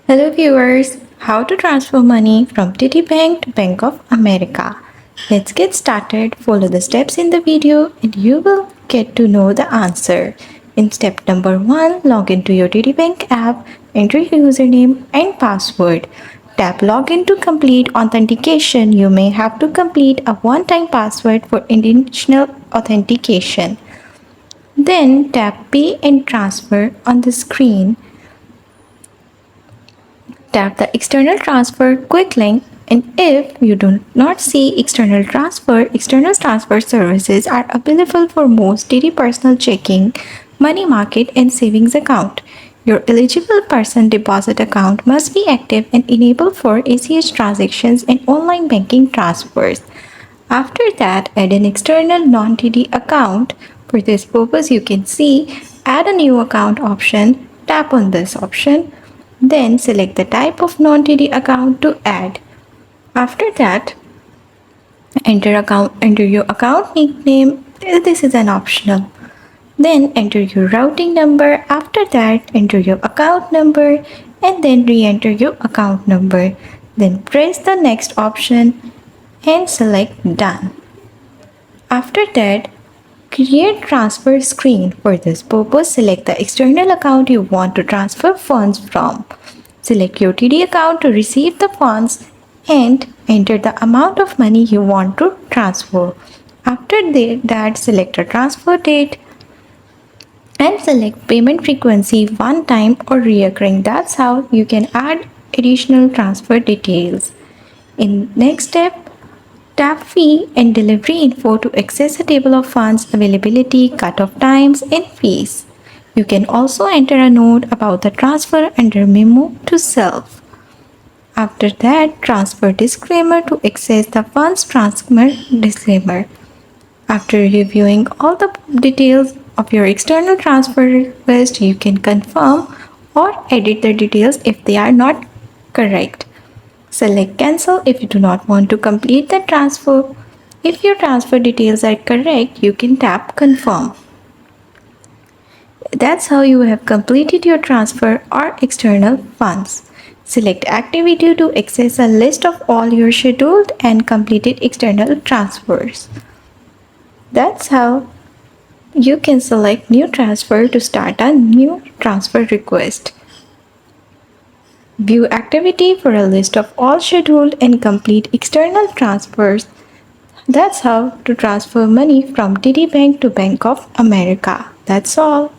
Hello viewers, how to transfer money from TD Bank to Bank of America. Let's get started. Follow the steps in the video and you will get to know the answer. In step number 1, log into your TD Bank app, enter your username and password. Tap login to complete authentication. You may have to complete a one-time password for additional authentication. Then tap pay and transfer on the screen. Tap the external transfer quick link, and if you do not see external transfer services are available for most daily personal checking, money market and savings account. Your eligible person deposit account must be active and enabled for ACH transactions and online banking transfers. After that, add an external non-TD account. For this purpose, you can see Add a new account option. Tap on this option. Then select the type of non-TD account to add. After that, enter your account nickname. This is an optional. Then enter your routing number. After that, enter your account number and then re-enter your account number. Then press the next option and select Done. After that, create transfer screen. For this purpose, select the external account you want to transfer funds from. Select your TD account to receive the funds and enter the amount of money you want to transfer. After that, select a transfer date and select payment frequency one time or recurring. That's how you can add additional transfer details. In next step, tap fee and delivery info to access a table of funds availability, cutoff times and fees. You can also enter a note about the transfer under memo to self. After that, transfer disclaimer to access the funds transfer disclaimer. After reviewing all the details of your external transfer request, you can confirm or edit the details if they are not correct. Select cancel if you do not want to complete the transfer. If your transfer details are correct, you can tap confirm. That's how you have completed your transfer or external funds. Select activity to access a list of all your scheduled and completed external transfers. That's how you can select new transfer to start a new transfer request. View activity for a list of all scheduled and complete external transfers. That's how to transfer money from TD Bank to Bank of America. That's all.